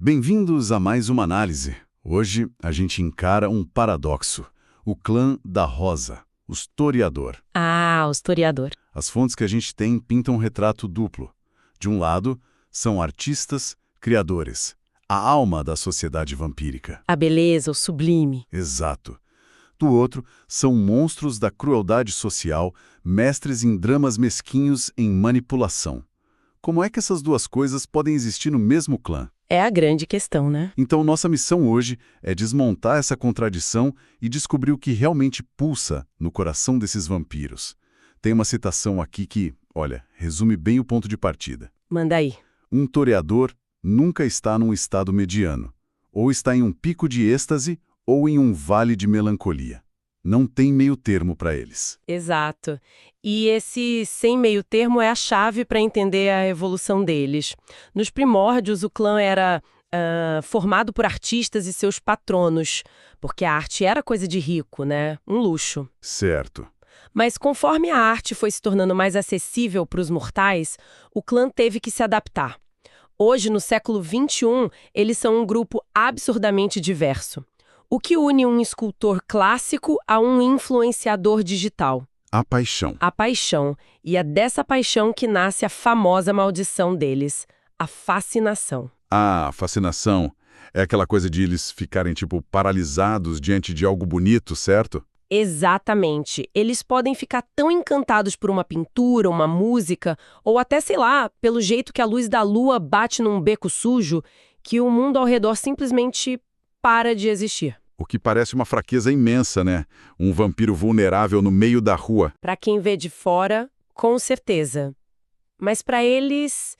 Bem-vindos a mais uma análise. Hoje a gente encara um paradoxo. O clã da Rosa, o historiador. Ah, o historiador. As fontes que a gente tem pintam um retrato duplo. De um lado, são artistas, criadores, a alma da sociedade vampírica. A beleza, o sublime. Exato. Do outro, são monstros da crueldade social, mestres em dramas mesquinhos em manipulação. Como é que essas duas coisas podem existir no mesmo clã? É a grande questão, né? Então, nossa missão hoje é desmontar essa contradição e descobrir o que realmente pulsa no coração desses vampiros. Tem uma citação aqui que, olha, resume bem o ponto de partida. Manda aí. Um toreador nunca está num estado mediano. Ou está em um pico de êxtase ou em um vale de melancolia. Não tem meio termo para eles. Exato. E esse sem meio termo é a chave para entender a evolução deles. Nos primórdios, o clã era formado por artistas e seus patronos, porque a arte era coisa de rico, né? Um luxo. Certo. Mas conforme a arte foi se tornando mais acessível para os mortais, o clã teve que se adaptar. Hoje, no século XXI, eles são um grupo absurdamente diverso. O que une um escultor clássico a um influenciador digital? A paixão. A paixão. E é dessa paixão que nasce a famosa maldição deles, a fascinação. A fascinação é aquela coisa de eles ficarem, paralisados diante de algo bonito, certo? Exatamente. Eles podem ficar tão encantados por uma pintura, uma música, ou até, sei lá, pelo jeito que a luz da lua bate num beco sujo, que o mundo ao redor simplesmente para de existir. O que parece uma fraqueza imensa, né? Um vampiro vulnerável no meio da rua. Para quem vê de fora, com certeza. Mas para eles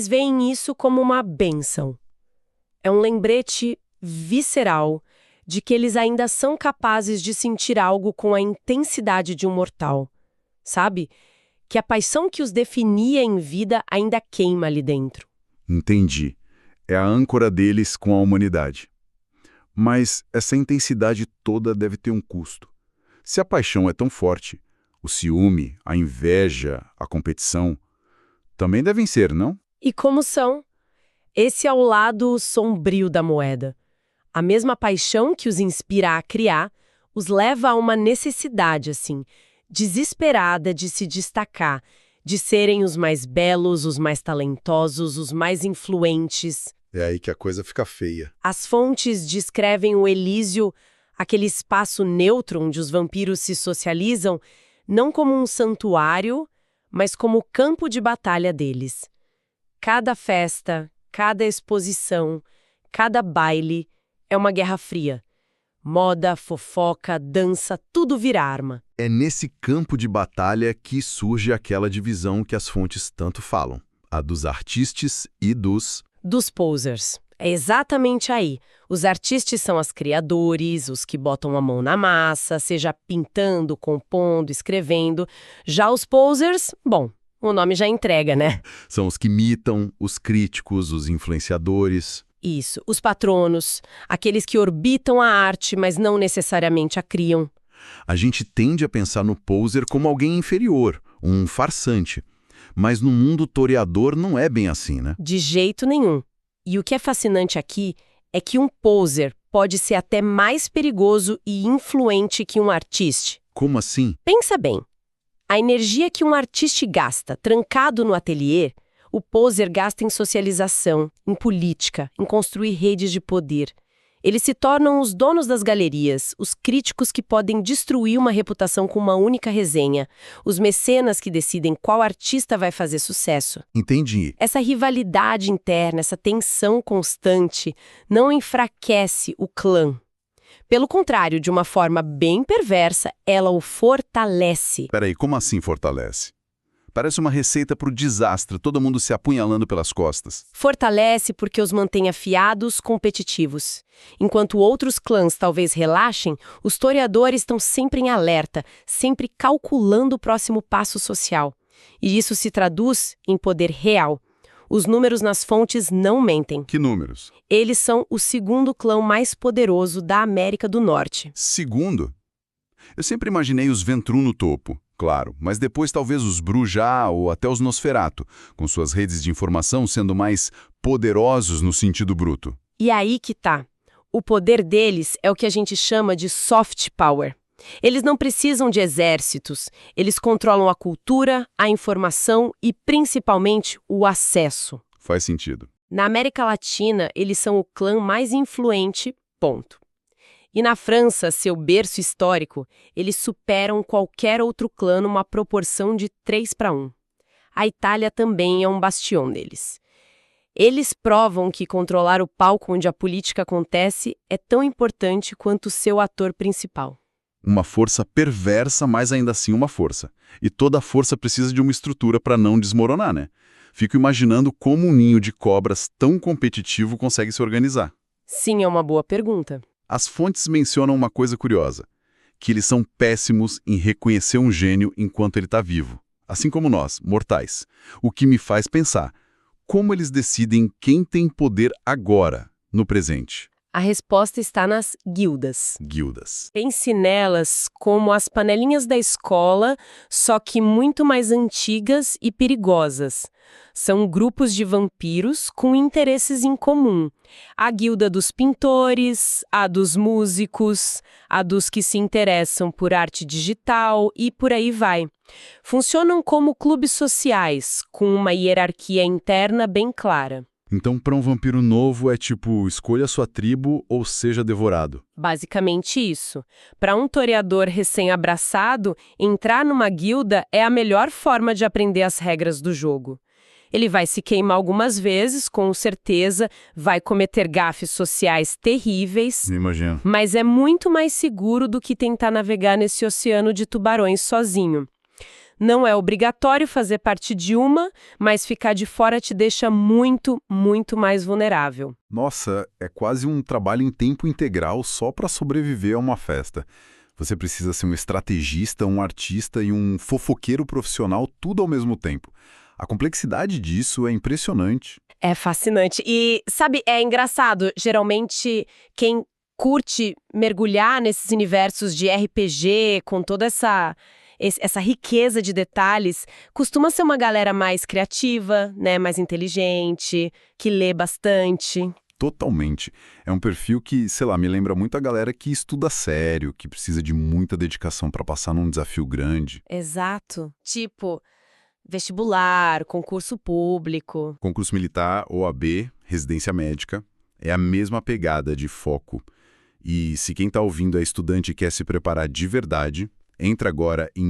veem isso como uma bênção. É um lembrete visceral de que eles ainda são capazes de sentir algo com a intensidade de um mortal. Sabe? Que a paixão que os definia em vida ainda queima ali dentro. Entendi. É a âncora deles com a humanidade. Mas essa intensidade toda deve ter um custo. Se a paixão é tão forte, o ciúme, a inveja, a competição, também devem ser, não? E como são? Esse é o lado sombrio da moeda. A mesma paixão que os inspira a criar os leva a uma necessidade, desesperada de se destacar, de serem os mais belos, os mais talentosos, os mais influentes. É aí que a coisa fica feia. As fontes descrevem o Elísio, aquele espaço neutro onde os vampiros se socializam, não como um santuário, mas como o campo de batalha deles. Cada festa, cada exposição, cada baile é uma guerra fria. Moda, fofoca, dança, tudo vira arma. É nesse campo de batalha que surge aquela divisão que as fontes tanto falam. A dos artistas e dos posers. É exatamente aí. Os artistas são os criadores, os que botam a mão na massa, seja pintando, compondo, escrevendo. Já os posers, bom, o nome já entrega, né? São os que imitam, os críticos, os influenciadores. Isso, os patronos, aqueles que orbitam a arte, mas não necessariamente a criam. A gente tende a pensar no poser como alguém inferior, um farsante. Mas no mundo toreador não é bem assim, né? De jeito nenhum. E o que é fascinante aqui é que um poser pode ser até mais perigoso e influente que um artista. Como assim? Pensa bem. A energia que um artista gasta trancado no ateliê, o poser gasta em socialização, em política, em construir redes de poder. Eles se tornam os donos das galerias, os críticos que podem destruir uma reputação com uma única resenha, os mecenas que decidem qual artista vai fazer sucesso. Entendi. Essa rivalidade interna, essa tensão constante, não enfraquece o clã. Pelo contrário, de uma forma bem perversa, ela o fortalece. Peraí, como assim fortalece? Parece uma receita para o desastre, todo mundo se apunhalando pelas costas. Fortalece porque os mantém afiados, competitivos. Enquanto outros clãs talvez relaxem, os toreadores estão sempre em alerta, sempre calculando o próximo passo social. E isso se traduz em poder real. Os números nas fontes não mentem. Que números? Eles são o segundo clã mais poderoso da América do Norte. Segundo? Eu sempre imaginei os Ventru no topo. Claro, mas depois talvez os Brujá ou até os Nosferatu, com suas redes de informação sendo mais poderosos no sentido bruto. E aí que tá. O poder deles é o que a gente chama de soft power. Eles não precisam de exércitos, eles controlam a cultura, a informação e, principalmente, o acesso. Faz sentido. Na América Latina, eles são o clã mais influente, ponto. E na França, seu berço histórico, eles superam qualquer outro clã numa proporção de 3-1. A Itália também é um bastião deles. Eles provam que controlar o palco onde a política acontece é tão importante quanto o seu ator principal. Uma força perversa, mas ainda assim uma força. E toda força precisa de uma estrutura para não desmoronar, né? Fico imaginando como um ninho de cobras tão competitivo consegue se organizar. Sim, é uma boa pergunta. As fontes mencionam uma coisa curiosa, que eles são péssimos em reconhecer um gênio enquanto ele está vivo, assim como nós, mortais. O que me faz pensar, como eles decidem quem tem poder agora, no presente? A resposta está nas guildas. Guildas. Pense nelas como as panelinhas da escola, só que muito mais antigas e perigosas. São grupos de vampiros com interesses em comum. A guilda dos pintores, a dos músicos, a dos que se interessam por arte digital e por aí vai. Funcionam como clubes sociais, com uma hierarquia interna bem clara. Então, para um vampiro novo é tipo, escolha sua tribo ou seja devorado. Basicamente isso. Para um toreador recém-abraçado, entrar numa guilda é a melhor forma de aprender as regras do jogo. Ele vai se queimar algumas vezes, com certeza, vai cometer gafes sociais terríveis, Me imagino. mas é muito mais seguro do que tentar navegar nesse oceano de tubarões sozinho. Não é obrigatório fazer parte de uma, mas ficar de fora te deixa muito, muito mais vulnerável. Nossa, é quase um trabalho em tempo integral só para sobreviver a uma festa. Você precisa ser um estrategista, um artista e um fofoqueiro profissional, tudo ao mesmo tempo. A complexidade disso é impressionante. É fascinante. E, sabe, é engraçado. Geralmente, quem curte mergulhar nesses universos de RPG, com toda essa riqueza de detalhes, costuma ser uma galera mais criativa, né, mais inteligente, que lê bastante. Totalmente. É um perfil que, sei lá, me lembra muito a galera que estuda sério, que precisa de muita dedicação para passar num desafio grande. Exato. Tipo, vestibular, concurso público. Concurso militar, OAB, residência médica, é a mesma pegada de foco. E se quem está ouvindo é estudante e quer se preparar de verdade, entra agora em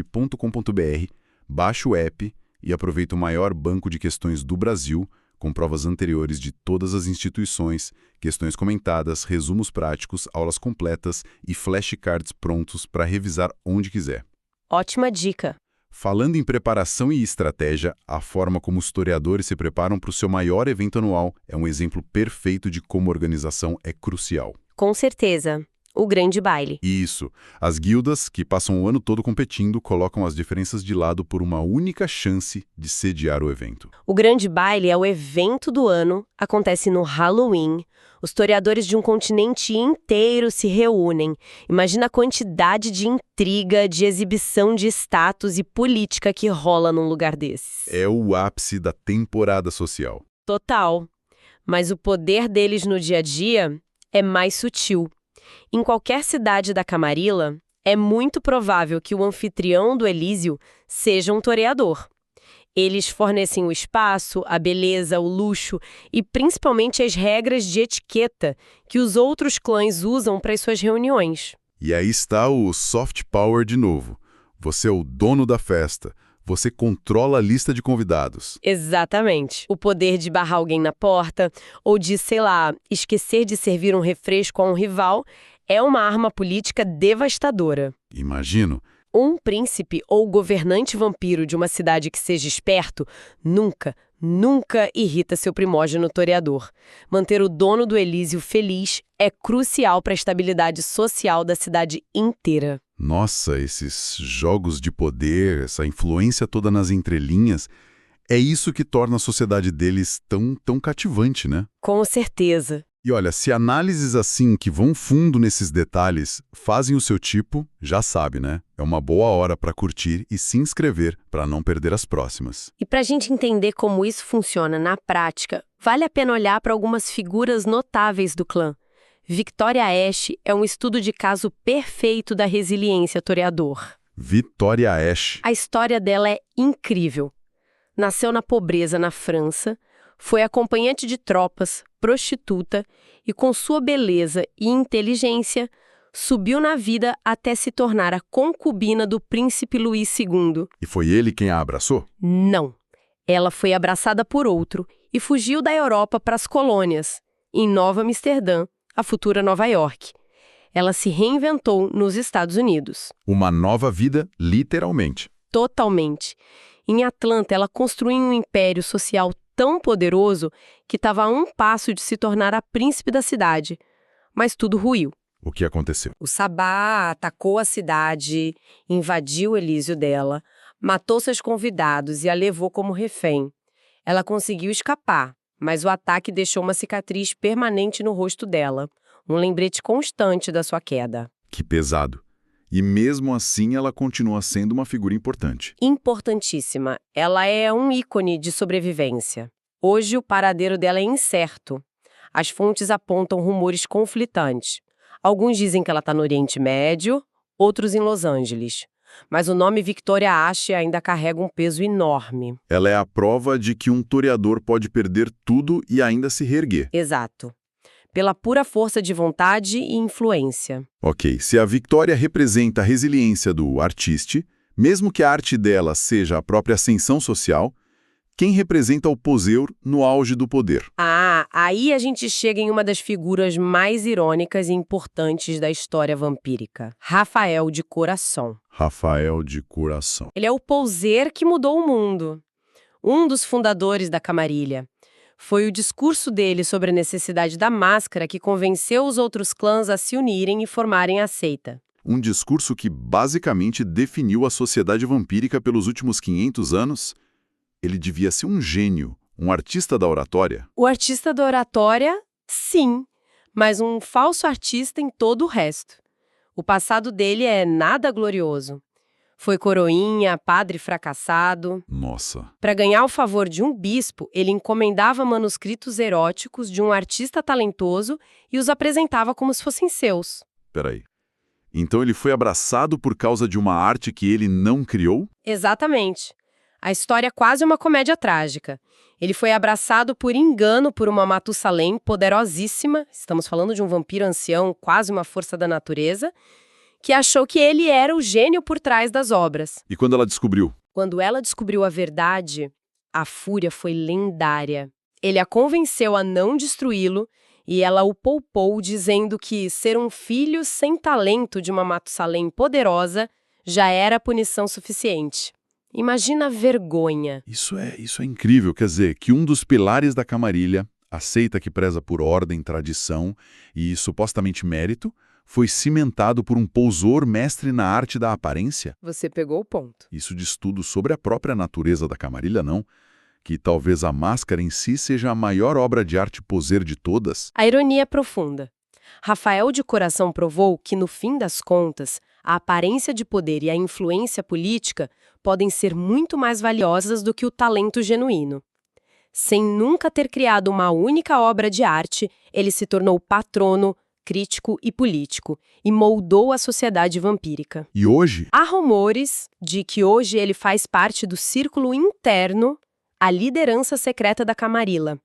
medcorb.com.br, baixa o app e aproveita o maior banco de questões do Brasil, com provas anteriores de todas as instituições, questões comentadas, resumos práticos, aulas completas e flashcards prontos para revisar onde quiser. Ótima dica. Falando em preparação e estratégia, a forma como os historiadores se preparam para o seu maior evento anual é um exemplo perfeito de como a organização é crucial. Com certeza. O grande baile. Isso. As guildas, que passam o ano todo competindo, colocam as diferenças de lado por uma única chance de sediar o evento. O grande baile é o evento do ano, acontece no Halloween. Os historiadores de um continente inteiro se reúnem. Imagina a quantidade de intriga, de exibição de status e política que rola num lugar desses. É o ápice da temporada social. Total. Mas o poder deles no dia a dia é mais sutil. Em qualquer cidade da Camarilla, é muito provável que o anfitrião do Elísio seja um toreador. Eles fornecem o espaço, a beleza, o luxo e principalmente as regras de etiqueta que os outros clãs usam para as suas reuniões. E aí está o soft power de novo. Você é o dono da festa. Você controla a lista de convidados. Exatamente. O poder de barrar alguém na porta ou de, sei lá, esquecer de servir um refresco a um rival é uma arma política devastadora. Imagino. Um príncipe ou governante vampiro de uma cidade que seja esperto nunca irrita seu primógeno toreador. Manter o dono do Elísio feliz é crucial para a estabilidade social da cidade inteira. Nossa, esses jogos de poder, essa influência toda nas entrelinhas, é isso que torna a sociedade deles tão cativante, né? Com certeza. E olha, se análises assim que vão fundo nesses detalhes fazem o seu tipo, já sabe, né? É uma boa hora para curtir e se inscrever para não perder as próximas. E para a gente entender como isso funciona na prática, vale a pena olhar para algumas figuras notáveis do clã. Victoria Ash é um estudo de caso perfeito da resiliência toreador. Victoria Ash. A história dela é incrível. Nasceu na pobreza na França, foi acompanhante de tropas, prostituta e, com sua beleza e inteligência, subiu na vida até se tornar a concubina do príncipe Luís II. E foi ele quem a abraçou? Não. Ela foi abraçada por outro e fugiu da Europa para as colônias, em Nova Amsterdã, a futura Nova York. Ela se reinventou nos Estados Unidos. Uma nova vida, literalmente. Totalmente. Em Atlanta, ela construiu um império social tão poderoso que estava a um passo de se tornar a príncipe da cidade. Mas tudo ruiu. O que aconteceu? O Sabá atacou a cidade, invadiu o Elísio dela, matou seus convidados e a levou como refém. Ela conseguiu escapar, mas o ataque deixou uma cicatriz permanente no rosto dela, um lembrete constante da sua queda. Que pesado. E mesmo assim ela continua sendo uma figura importante. Importantíssima. Ela é um ícone de sobrevivência. Hoje o paradeiro dela é incerto. As fontes apontam rumores conflitantes. Alguns dizem que ela está no Oriente Médio, outros em Los Angeles. Mas o nome Victoria Ash ainda carrega um peso enorme. Ela é a prova de que um toreador pode perder tudo e ainda se reerguer. Exato. Pela pura força de vontade e influência. Ok, se a Victoria representa a resiliência do artiste, mesmo que a arte dela seja a própria ascensão social, quem representa o poseur no auge do poder? Ah, aí a gente chega em uma das figuras mais irônicas e importantes da história vampírica. Rafael de Coração. Rafael de Coração. Ele é o poseur que mudou o mundo. Um dos fundadores da Camarilha. Foi o discurso dele sobre a necessidade da máscara que convenceu os outros clãs a se unirem e formarem a seita. Um discurso que basicamente definiu a sociedade vampírica pelos últimos 500 anos. Ele devia ser um gênio, um artista da oratória. O artista da oratória, sim, mas um falso artista em todo o resto. O passado dele é nada glorioso. Foi coroinha, padre fracassado. Nossa. Para ganhar o favor de um bispo, ele encomendava manuscritos eróticos de um artista talentoso e os apresentava como se fossem seus. Peraí. Então ele foi abraçado por causa de uma arte que ele não criou? Exatamente. A história é quase uma comédia trágica. Ele foi abraçado por engano por uma Matusalém poderosíssima, estamos falando de um vampiro ancião, quase uma força da natureza, que achou que ele era o gênio por trás das obras. E quando ela descobriu? Quando ela descobriu a verdade, a fúria foi lendária. Ele a convenceu a não destruí-lo e ela o poupou dizendo que ser um filho sem talento de uma Matusalém poderosa já era punição suficiente. Imagina a vergonha. Isso é incrível, quer dizer, que um dos pilares da Camarilha, a seita que preza por ordem, tradição e supostamente mérito, foi cimentado por um poseur mestre na arte da aparência? Você pegou o ponto. Isso diz tudo sobre a própria natureza da Camarilha, não? Que talvez a máscara em si seja a maior obra de arte poseur de todas? A ironia é profunda. Rafael de Coração provou que, no fim das contas, a aparência de poder e a influência política podem ser muito mais valiosas do que o talento genuíno. Sem nunca ter criado uma única obra de arte, ele se tornou patrono, crítico e político, e moldou a sociedade vampírica. E hoje? Há rumores de que hoje ele faz parte do círculo interno, a liderança secreta da Camarilla.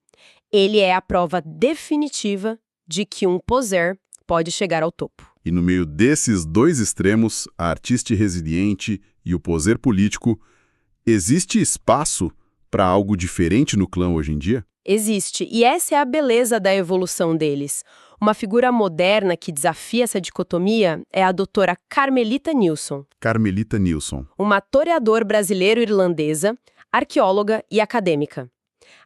Ele é a prova definitiva de que um poseur pode chegar ao topo. E no meio desses dois extremos, a artista resiliente e o poseur político, existe espaço para algo diferente no clã hoje em dia? Existe, e essa é a beleza da evolução deles. Uma figura moderna que desafia essa dicotomia é a doutora Carmelita Nilsson. Carmelita Nilsson. Uma toreadora brasileiro-irlandesa, arqueóloga e acadêmica.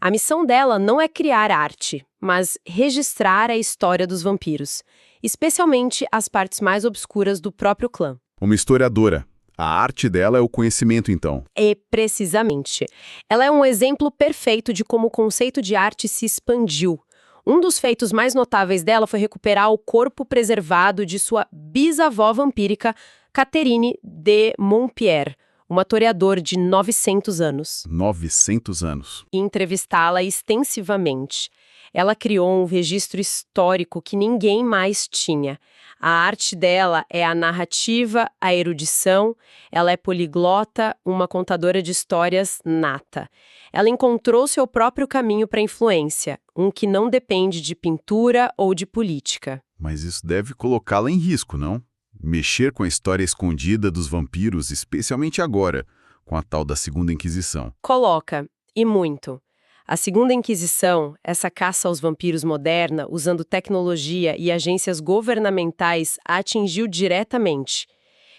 A missão dela não é criar arte, mas registrar a história dos vampiros, especialmente as partes mais obscuras do próprio clã. Uma historiadora. A arte dela é o conhecimento, então. É precisamente. Ela é um exemplo perfeito de como o conceito de arte se expandiu. Um dos feitos mais notáveis dela foi recuperar o corpo preservado de sua bisavó vampírica, Catherine de Montpierre, uma toreadora de 900 anos, 900 anos. e entrevistá-la extensivamente. Ela criou um registro histórico que ninguém mais tinha. A arte dela é a narrativa, a erudição, ela é poliglota, uma contadora de histórias nata. Ela encontrou seu próprio caminho para a influência, um que não depende de pintura ou de política. Mas isso deve colocá-la em risco, não? Mexer com a história escondida dos vampiros, especialmente agora, com a tal da Segunda Inquisição. Coloca, e muito. A Segunda Inquisição, essa caça aos vampiros moderna, usando tecnologia e agências governamentais, a atingiu diretamente.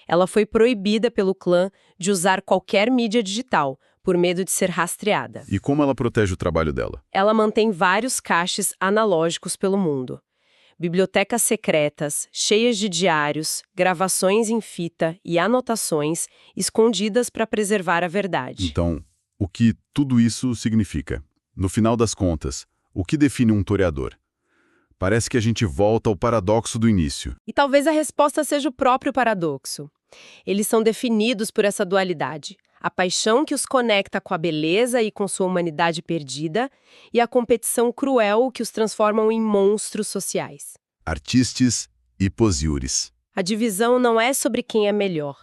Ela foi proibida pelo clã de usar qualquer mídia digital, por medo de ser rastreada. E como ela protege o trabalho dela? Ela mantém vários caches analógicos pelo mundo. Bibliotecas secretas, cheias de diários, gravações em fita e anotações escondidas para preservar a verdade. Então, o que tudo isso significa? No final das contas, o que define um toreador? Parece que a gente volta ao paradoxo do início. E talvez a resposta seja o próprio paradoxo. Eles são definidos por essa dualidade. A paixão que os conecta com a beleza e com sua humanidade perdida, e a competição cruel que os transformam em monstros sociais. Artistes e posiures. A divisão não é sobre quem é melhor,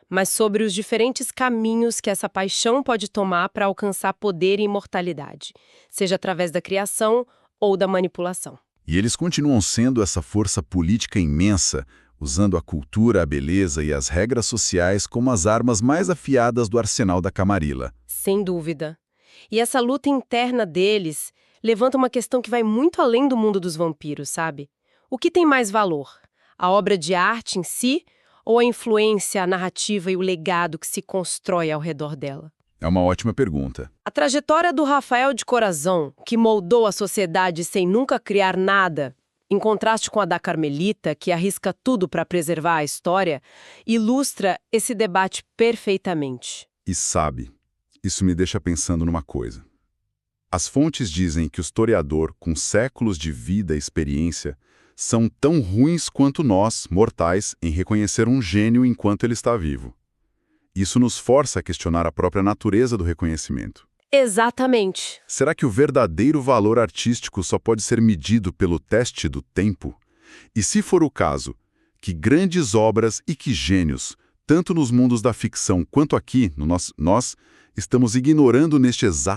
mas sobre os diferentes caminhos que essa paixão pode tomar para alcançar poder e imortalidade, seja através da criação ou da manipulação. E eles continuam sendo essa força política imensa, usando a cultura, a beleza e as regras sociais como as armas mais afiadas do arsenal da Camarilla. Sem dúvida. E essa luta interna deles levanta uma questão que vai muito além do mundo dos vampiros, sabe? O que tem mais valor? A obra de arte em si ou a influência, a narrativa e o legado que se constrói ao redor dela? É uma ótima pergunta. A trajetória do Rafael de Corazon, que moldou a sociedade sem nunca criar nada, em contraste com a da Carmelita, que arrisca tudo para preservar a história, ilustra esse debate perfeitamente. E sabe, isso me deixa pensando numa coisa. As fontes dizem que o historiador, com séculos de vida e experiência, são tão ruins quanto nós, mortais, em reconhecer um gênio enquanto ele está vivo. Isso nos força a questionar a própria natureza do reconhecimento. Exatamente. Será que o verdadeiro valor artístico só pode ser medido pelo teste do tempo? E se for o caso, que grandes obras e que gênios, tanto nos mundos da ficção quanto aqui, nós estamos ignorando neste exato